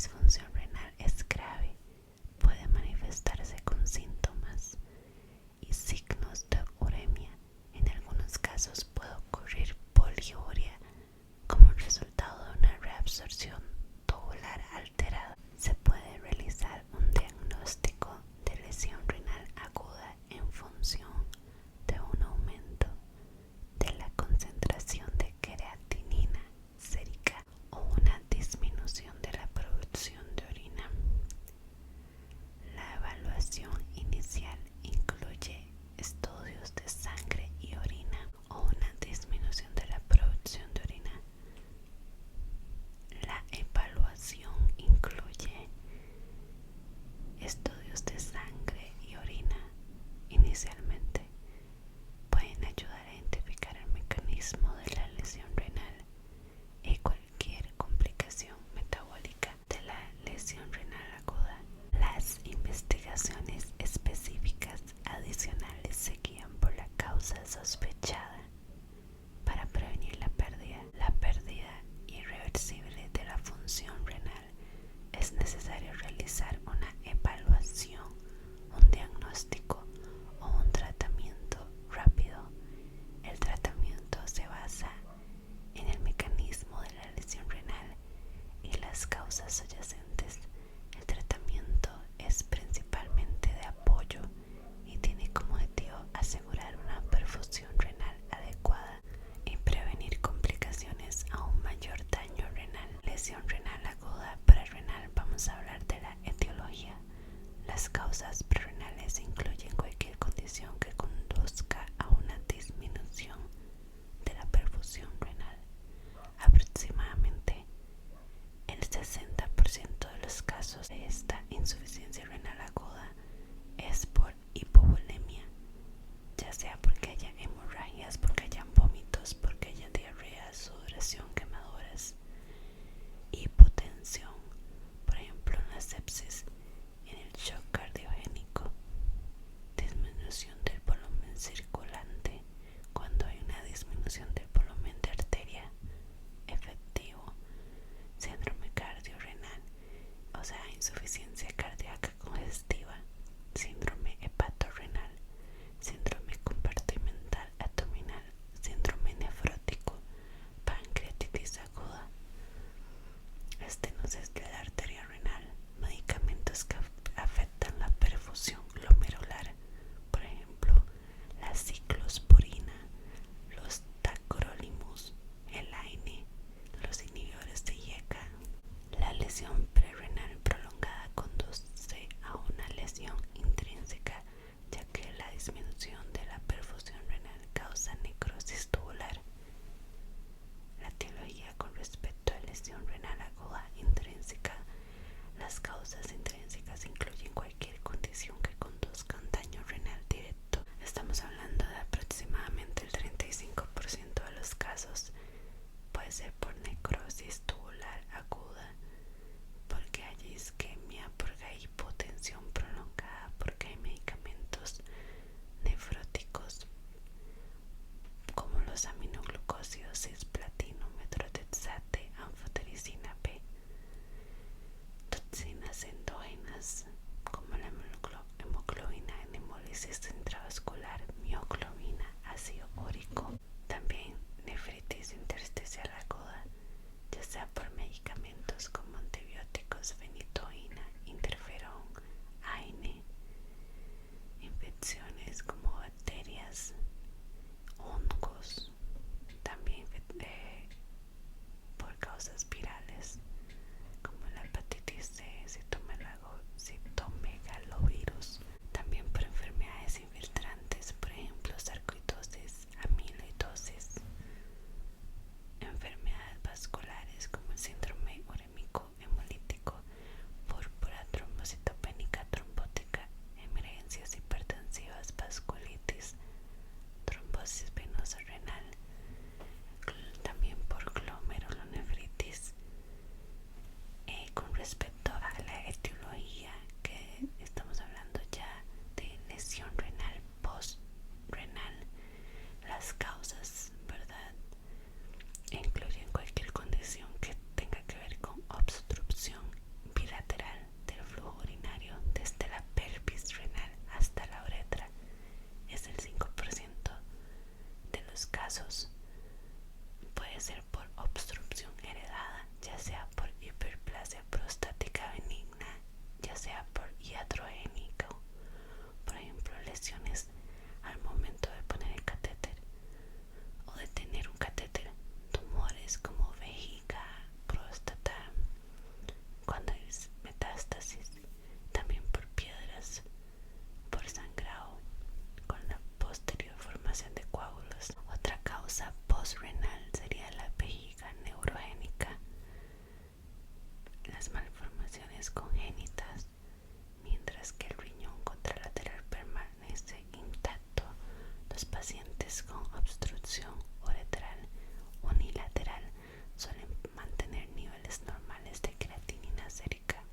disfunción renal es grave, puede manifestarse con síntomas y signos de uremia. En algunos casos puede ocurrir poliuria como resultado de una reabsorción tubular alterada. Se puede realizar un diagnóstico de lesión renal aguda en función de un aumento de la concentración de creatinina sérica o una disminución de la producción de orina. La evaluación inicial incluye estudios de sangre y orina o una disminución de la producción de orina. La evaluación incluye estudios de sangre y orina. Inicialmente pueden ayudar a identificar el mecanismo de la lesión renal y cualquier complicación metabólica de la lesión renal aguda. Las investigaciones específicas adicionales se guían por la causa sospechada para prevenir la pérdida irreversible de la función renal. Es necesario realizar una evaluación, un diagnóstico o un tratamiento rápido. El tratamiento se basa en el mecanismo de la lesión renal y las causas subyacentes. El tratamiento es principalmente de apoyo y tiene como objetivo asegurar una perfusión renal adecuada y prevenir complicaciones a un mayor daño renal. Lesión renal aguda prerrenal. Vamos a hablar de la etiología. Las causas prerrenales incluyen cualquier condición que conduzca a una disminución de la perfusión renal. Aproximadamente el 60% de los casos de esta insuficiencia renal aguda es por hipovolemia, ya sea porque haya hemorragias, porque hayan vómitos, porque haya diarrea, sudoración, quemaduras. Hipotensión, por ejemplo en la sepsis, en el shock cardiogénico. Disminución del volumen circulante, cuando hay una disminución del volumen de arteria efectivo. Síndrome cardiorrenal, o sea, insuficiencia cardíaca congestiva. Síndrome hepatorrenal, síndrome compartimental abdominal, síndrome nefrótico, pancreatitis aguda, estenosis de la arteria renal. Medicamentos que afectan la perfusión glomerular, por ejemplo la ciclosporina, los tacrolimus, el AINE, los inhibidores de IECA. La lesión prerrenal prolongada conduce a una lesión intrínseca, ya que la disminución de la perfusión renal causa necrosis tubular. La etiología con respecto a lesión renal aguda intrínseca. Las causas intrínsecas incluyen cualquier condición que conduzca a un daño renal directo. Estamos hablando de aproximadamente el 35% de los casos. Puede ser por necrosis tubular aguda, porque hay isquemia, porque hay hipotensión prolongada, porque hay medicamentos nefróticos como los aminoglucósidos, cisplatino, metronidazole, anfotericina B. Toxinas endógenas como la hemoglobina en hemólisis intravascular, mioglobina, ácido úrico. También nefritis intersticial aguda, ya sea por medicamentos como antibióticos, fenitoína, interferón, AINE. Infecciones como bacterias, hongos, también por causas virales como la hepatitis C, citomegalovirus, también por enfermedades infecciosas iatrogénico, por ejemplo lesiones al momento de poner el catéter o de tener un catéter, tumores como vejiga, próstata, cuando hay metástasis, también por piedras, por sangrado, con la posterior formación de coágulos. Otra causa postrenal sería la vejiga neurogénica, las malformaciones congénitas, mientras que el riñón contralateral permanece intacto. Los pacientes con obstrucción uretral unilateral suelen mantener niveles normales de creatinina sérica.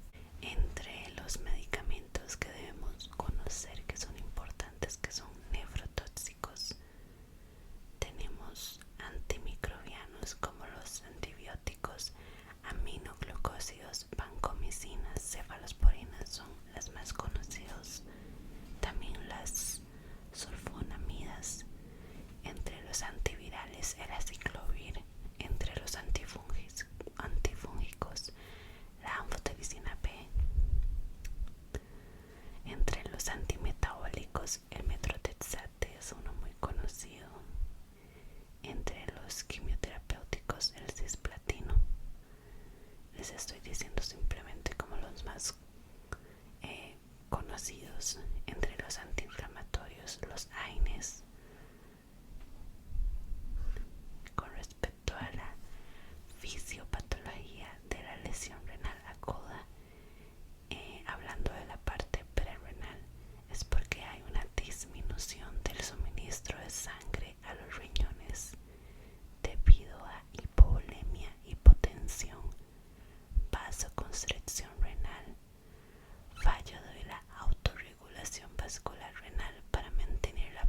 Entre los medicamentos que debemos conocer que son importantes, que son nefrotóxicos, tenemos antimicrobianos como los antibióticos, aminoglucósidos, vancomicinas, cefalosporinas son las más conocidos. También las sulfonamidas. Entre los antivirales, el aciclovir. Entre los antifúngicos, la anfotericina B. Entre los antimetabólicos, el metrotexate es uno muy conocido. Entre los quimioterapéuticos, el cisplatino. Les estoy diciendo simplemente como los más conocidos. Entre los antiinflamatorios, los AINES. Con respecto a la fisiopatología de la lesión renal aguda, hablando de la parte prerrenal, es porque hay una disminución del suministro de sangre a los riñones debido a hipovolemia, hipotensión, vasoconstricción renal, fallo de la autorregulación vascular renal para mantener la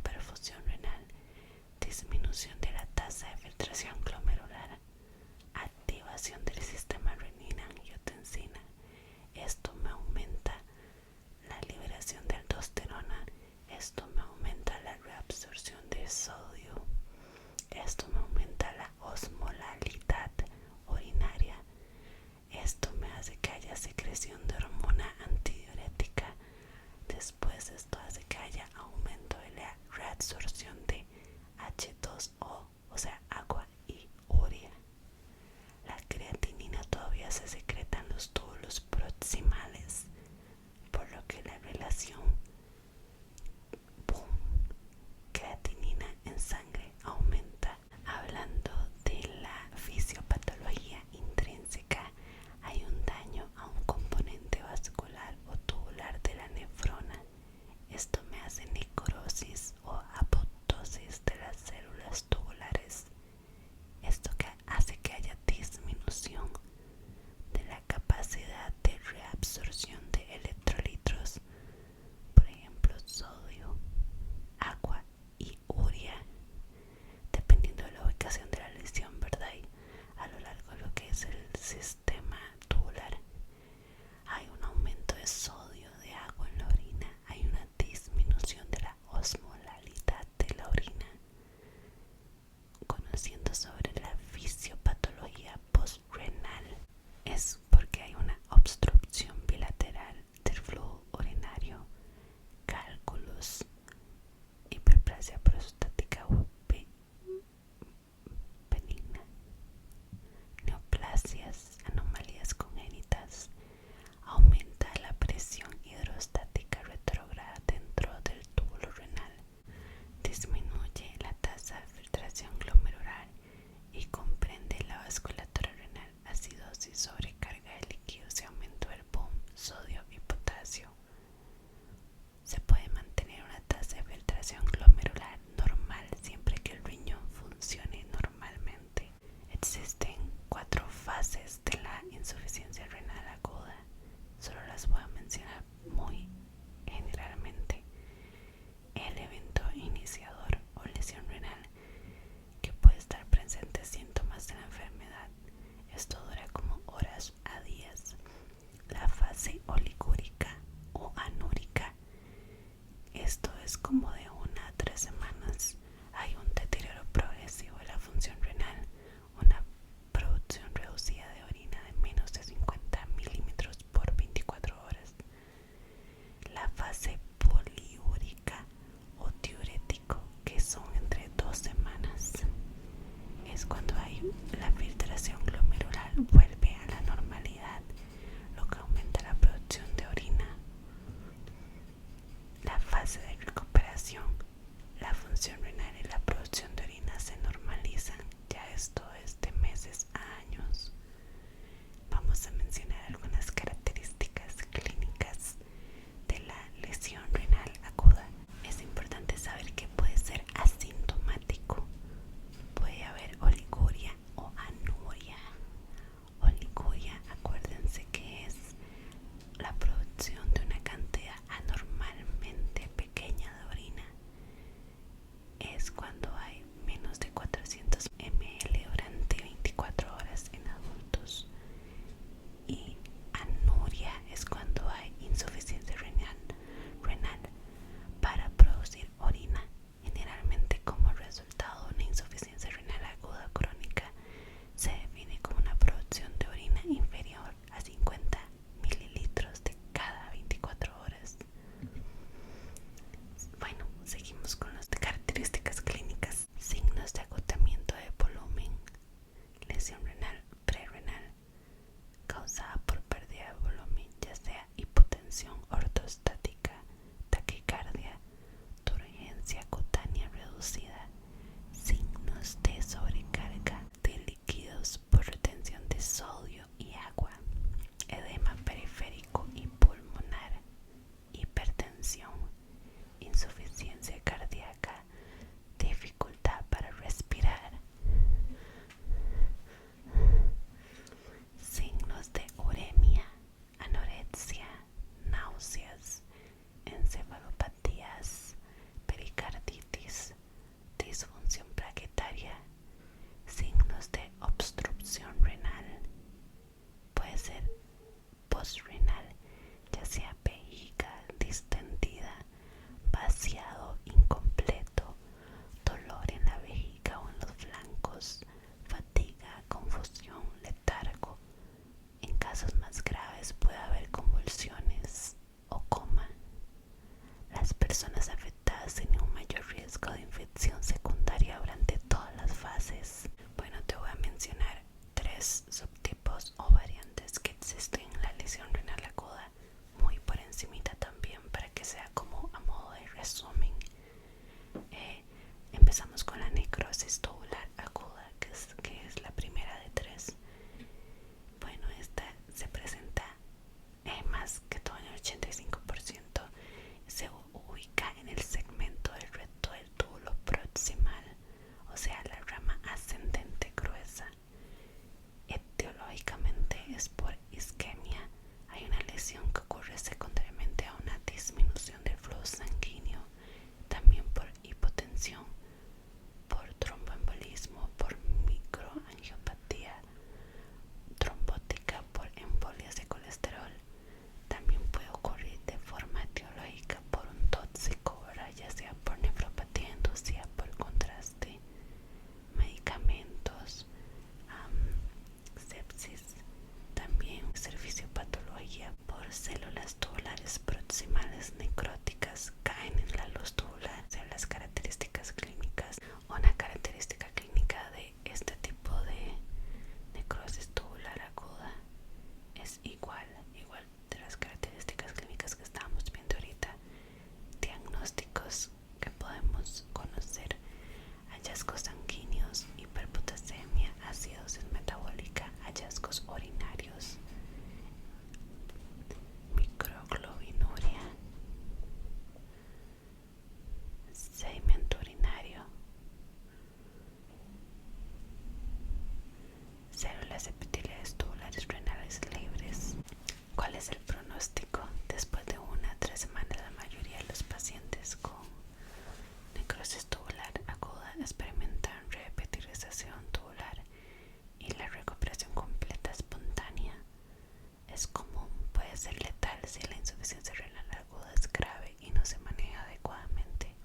Es común, puede ser letal si la insuficiencia renal aguda es grave y no se maneja adecuadamente.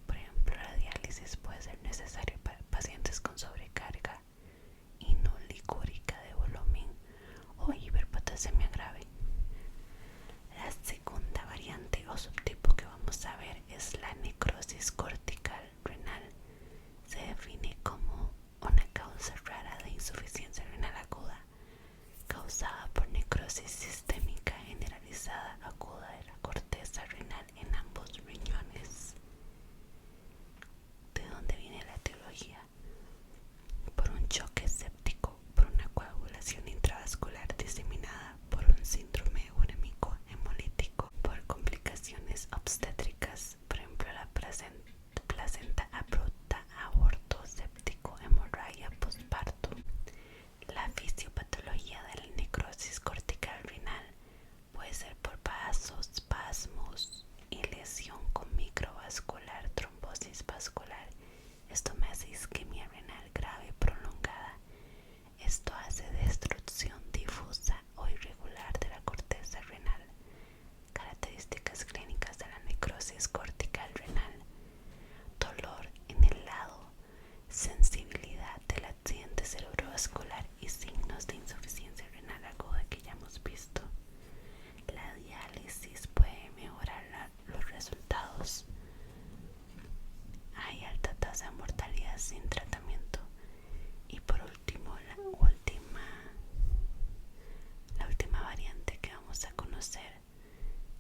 Por ejemplo, la diálisis puede ser necesaria para pacientes con sobrecarga inolicúrica de volumen o hiperpotasemia grave. La segunda variante o subtipo que vamos a ver es la necrosis cortical renal. Se define como una causa rara de insuficiencia renal aguda causada por necrosis sistémica generalizada aguda de la corteza renal en ambos riñones. ¿De dónde viene la etiología? Por un choque séptico, por una coagulación intravascular diseminada, por un síndrome urémico hemolítico, por complicaciones obstétricas, por ejemplo la placenta abrupta, aborto séptico, hemorragia postparto. La fisiopatología de la necrosis cortical renal puede ser por vasospasmos y lesión con microvascular, trombosis vascular. Esto me hace isquemia renal grave prolongada. Esto hace destrucción difusa o irregular de la corteza renal. Características clínicas de la necrosis cortical renal: dolor en el lado, sensibilidad del accidente cerebrovascular y signos de insuficiencia renal aguda que ya hemos visto. La diálisis puede mejorar los resultados. Hay alta tasa de mortalidad sin tratamiento. Y por último, la última variante que vamos a conocer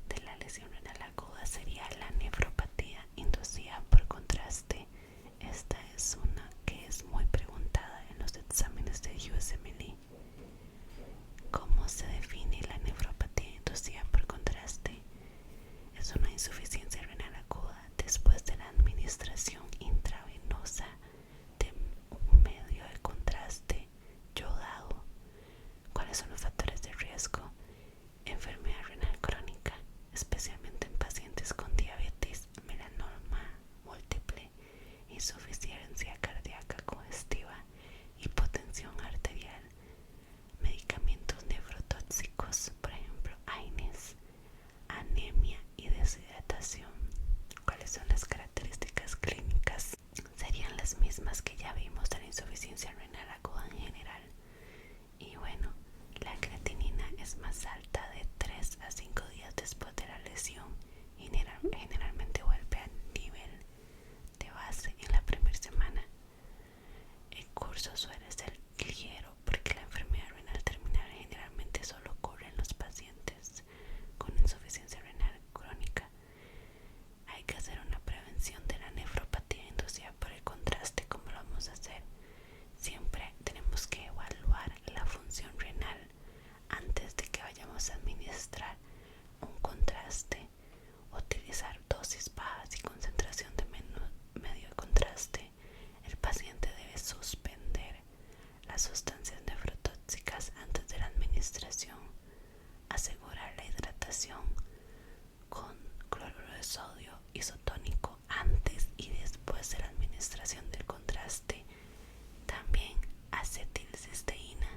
de la lesión renal aguda sería la nefropatía inducida por contraste. Esta es una que es muy preguntada en los exámenes de USMLE. ¿Cómo se define la nefropatía inducida por contraste? Es una insuficiencia renal aguda después de la administración intravenosa de un medio de contraste yodado. ¿Cuáles son los factores de riesgo? Enfermedad renal crónica, especialmente en pacientes con diabetes, melanoma múltiple, insuficiencia cardíaca congestiva, hipotensión arterial, medicamentos nefrotóxicos, por ejemplo AINES, anemia y deshidratación. ¿Cuáles son las características clínicas? Serían las mismas que ya vimos de la insuficiencia renal aguda en general. Y bueno, la creatinina es más alta de 3 a 5 días después de la lesión y generalmente vuelve al nivel de base en la primera semana. El curso suele ser ligero porque la enfermedad renal terminal generalmente solo ocurre en los pacientes con insuficiencia renal crónica. Hay que hacer una prevención de la nefropatía inducida por el contraste. ¿Cómo lo vamos a hacer? Siempre tenemos que evaluar la función renal antes de que vayamos a administrar un contraste. Utilizar dosis bajas y concentración de medio de contraste. El paciente debe suspender las sustancias nefrotóxicas antes de la administración. Asegurar la hidratación con cloruro de sodio isotónico antes y después de la administración del contraste. También acetilcisteína.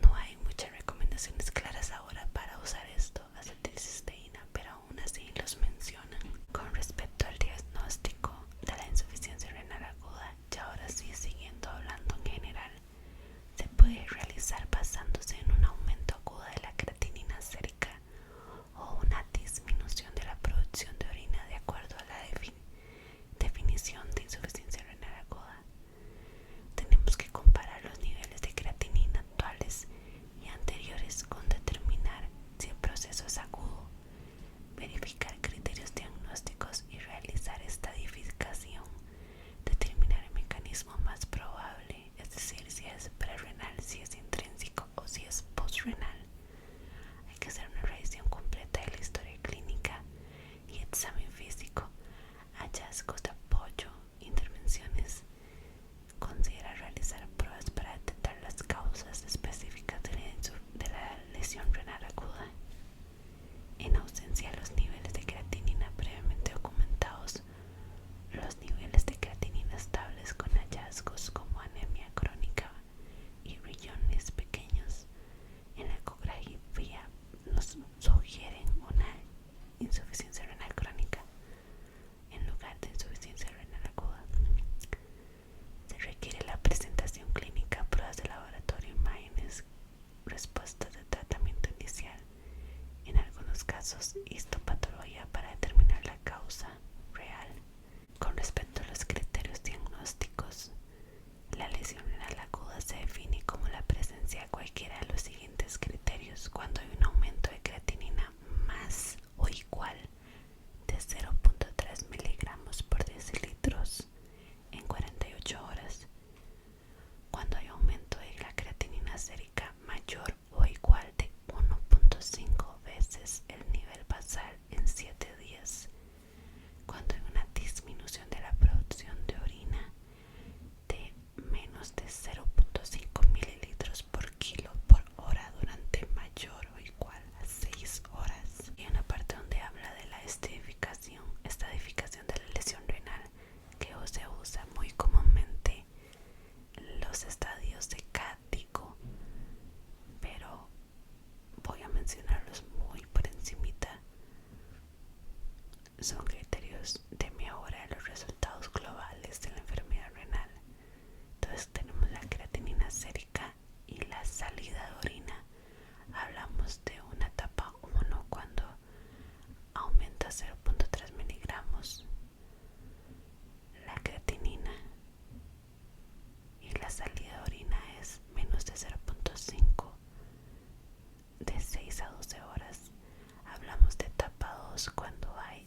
No hay muchas recomendaciones claras ahora para usar esto, acetilcisteína, pero aún así los mencionan. Con respecto al diagnóstico de la insuficiencia renal aguda, y ahora sí siguiendo hablando en general, se puede realizar basándose en un aumento agudo de la creatinina sérica o una disminución de la producción de orina de acuerdo a la definición de insuficiencia renal aguda. casos histopatología para determinar la causa real. Con respecto a los criterios diagnósticos, la lesión renal aguda se define como la presencia de cualquiera de los siguientes criterios cuando hay un aumento de creatinina más o igual de 0.3 miligramos por decilitros en 48 horas, cuando hay aumento de la creatinina sérica mayor o igual de 1.5 veces el nivel basal en 7 días, cuando hay una disminución de la producción de orina de menos de 0.5 mililitros por kilo por hora durante mayor o igual a 6 horas. Y una parte donde habla de la estadificación de la lesión renal, que se usa muy comúnmente los estadios de Cático, pero voy a mencionarlos muy por encimita. Son criterios de mejora de los resultados globales de la enfermedad renal. Entonces tenemos la creatinina sérica y la salida de orina. Hablamos de una etapa 1 cuando aumenta 0.3 miligramos la creatinina y la salida de orina es menos de 0.5 de 6 a 12 horas. Hablamos de etapa 2 cuando hay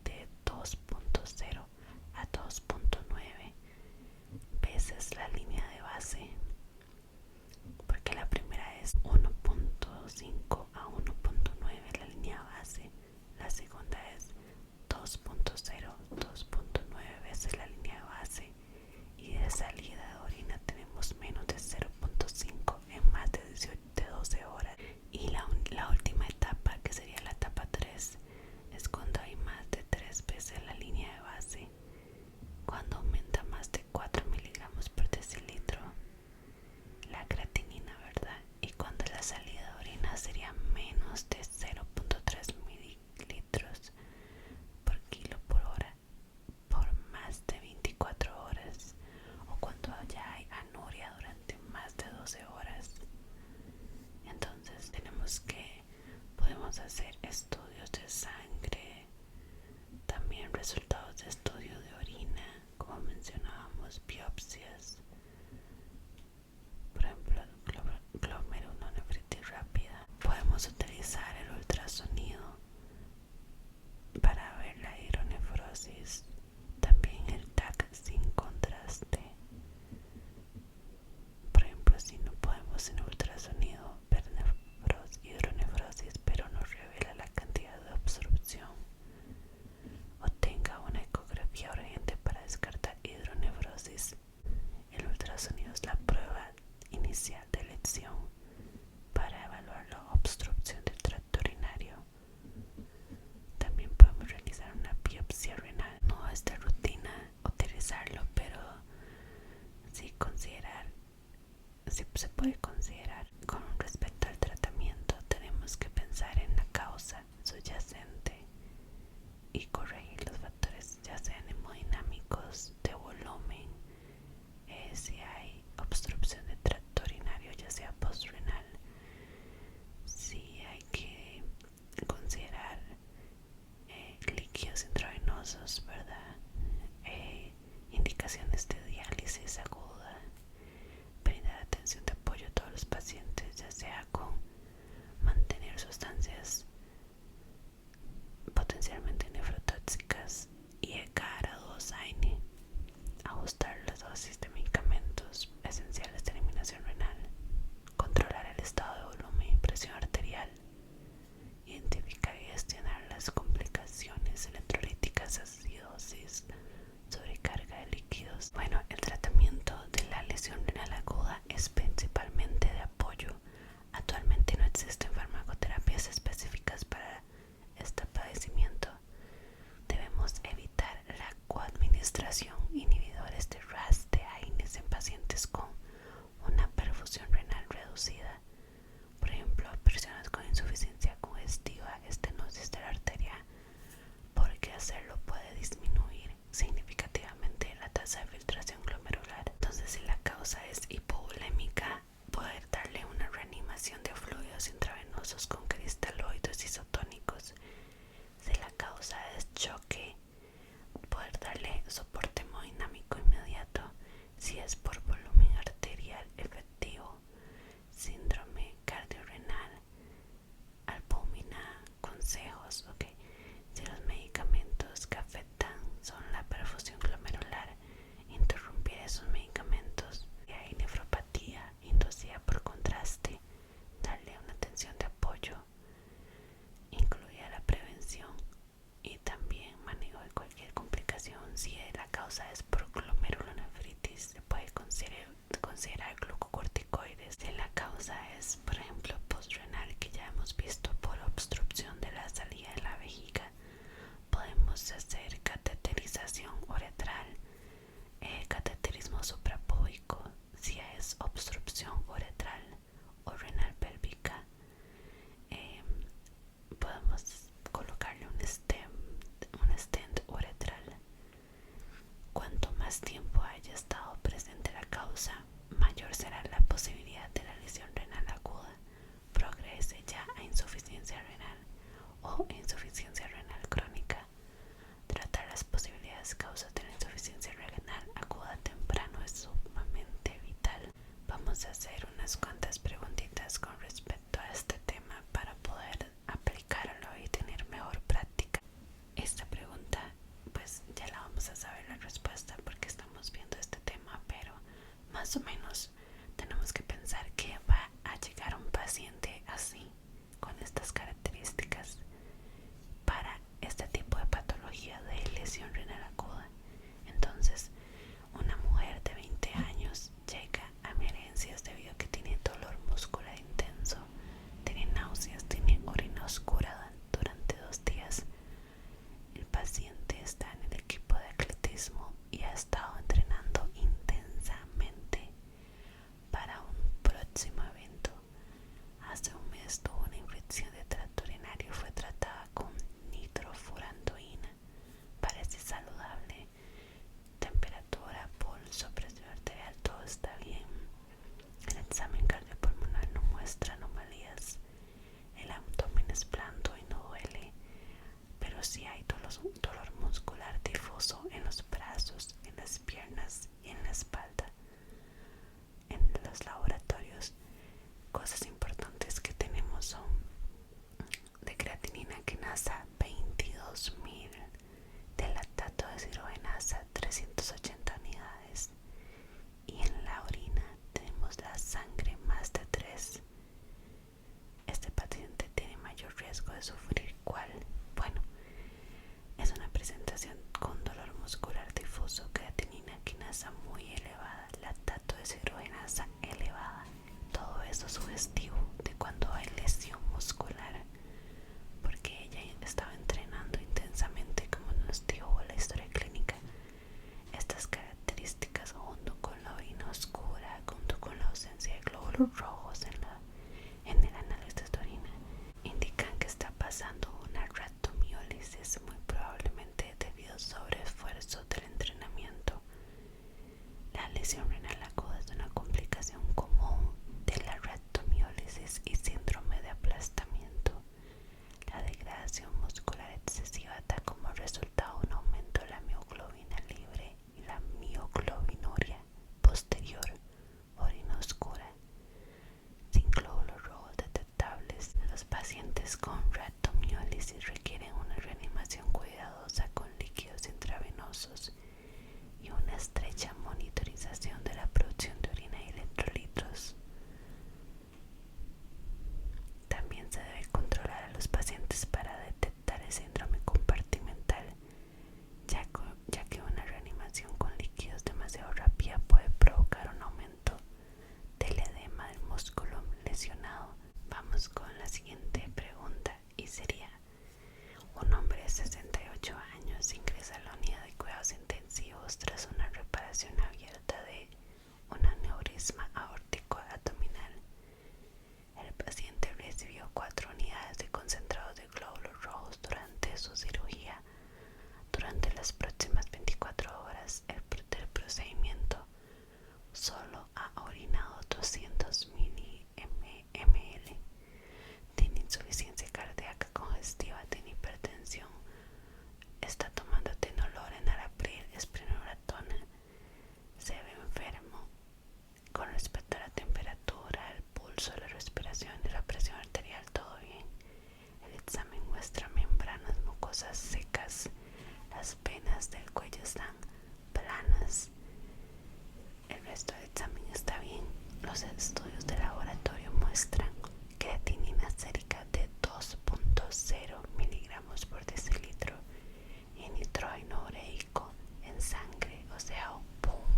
de 2.0 a 2.9 veces la línea de base, porque la primera es 1.5 a 1.9 la línea base, la segunda es 2.0 2.9 veces la línea base, y de salida de orina tenemos menos de 0.5 en más de 12 horas. Y la última etapa, que sería la etapa 3, es cuando hay más de 3 veces la línea de base, cuando aumenta más de 4 miligramos por decilitro la creatinina, ¿verdad? Y cuando la salida de orina sería menos de 0.3 mililitros por kilo por hora por más de 24 horas, o cuando ya hay anuria durante más de 12 horas. Entonces podemos hacer estudios de sangre, también resultados de estudio de orina, como mencionábamos, biopsias, por ejemplo, glomerulonefritis rápida. Podemos utilizar el ultrasonido para ver la hidronefrosis, también el TAC sin contraste. Por ejemplo, si no podemos en ultrasonido ver hidronefrosis, pero nos revela la cantidad de obstrucción, o tenga una ecografía urgente para descartar hidronefrosis, el ultrasonido es la prueba inicial de elección para evaluar la obstrucción del tracto urinario. También podemos realizar una biopsia renal. No es de rutina utilizarlo, pero sí se puede considerar. Con respecto al tratamiento, tenemos que pensar en la causa subyacente y corregir los factores, ya sean hemodinámicos, de volumen, si hay obstrucción de tracto urinario, ya sea postrenal. Si hay que considerar líquidos intravenosos, ¿verdad? Indicaciones de diálisis aguda, brindar atención de apoyo a todos los pacientes, ya sea con mantener sustancias potencialmente nefrotóxicas y H2AINE, ajustar las dosis de medicamentos esenciales de eliminación renal, controlar el estado de volumen y presión arterial, identificar y gestionar las complicaciones electrolíticas, acidosis, sobrecarga de líquidos. Bueno, el tratamiento de la lesión renal aguda es principalmente de apoyo. Actualmente no existen farmacoterapias específicas para este padecimiento. Debemos evitar la coadministración, inhibidores de RAS de AINES en pacientes con una perfusión renal reducida, por ejemplo, personas con insuficiencia congestiva, estenosis de la arteria, porque hacerlo puede disminuir significativamente la tasa de filtración glomerular. Entonces, si la causa es hipovolémica, poder darle una reanimación de fluidos intravenosos con cristaloides isotónicos puede sufrir. ¿Cuál? Bueno, es una presentación con dolor muscular difuso, creatinina quinasa muy elevada, lactato deshidrogenasa elevada. Todo eso sugestivo de cuando hay lesión muscular, porque ella estaba entrenando intensamente, como nos dijo la historia clínica. Estas características, junto con la orina oscura, junto con la ausencia de glóbulos rojos en el análisis de orina, indican que está pasando una rhabdomiólisis, muy probablemente debido al sobreesfuerzo del entrenamiento. La lesión renal aguda es una complicación común de la rhabdomiólisis y síndrome de aplastamiento. La degradación muscular excesiva da como resultado un aumento de la mioglobina libre y la mioglobinuria posterior, orina oscura, sin glóbulos rojos detectables. Los pacientes con rhabdomiólisis requieren una reanimación cuidadosa con líquidos intravenosos y una estrecha monitorización de la producción de orina y electrolitos. También se debe controlar a los pacientes para detectar el síndrome compartimental, ya que una reanimación con líquidos demasiado rápida puede provocar un aumento del edema del músculo lesionado. Vamos con la siguiente pregunta y sería: un hombre de 68 años ingresa a la unidad de cuidados intensivos tras una reparación abierta de un aneurisma aórtico abdominal. El paciente recibió 4 unidades de concentrados de glóbulos rojos durante su cirugía. Durante las próximas 24 horas del procedimiento, solo ha orinado 200 ml. Tiene insuficiencia cardíaca congestiva, tiene hipertensión, está tomando atenolol, enalapril, espinoratona, se ve enfermo. Con respecto a la temperatura, el pulso, la respiración y la presión arterial, todo bien. El examen muestra membranas mucosas secas, las venas del cuello están planas. El resto del examen está bien. Los estudios de laboratorio muestran creatinina sérica de 2.0 miligramos por decilitro y nitrógeno ureico en sangre, o sea, un PUM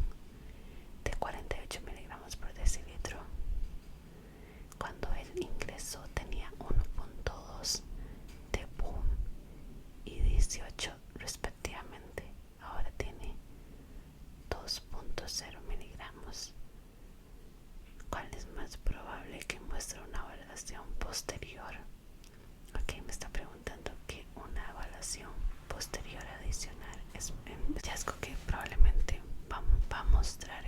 de 48 miligramos por decilitro. Cuando él ingresó tenía 1.2 de PUM y 18 respectivamente. Ahora tiene 2.0 miligramos. ¿Cuál es más probable que muestre una evaluación posterior? Ok, me está preguntando que una evaluación posterior adicional es un hallazgo que probablemente va a mostrar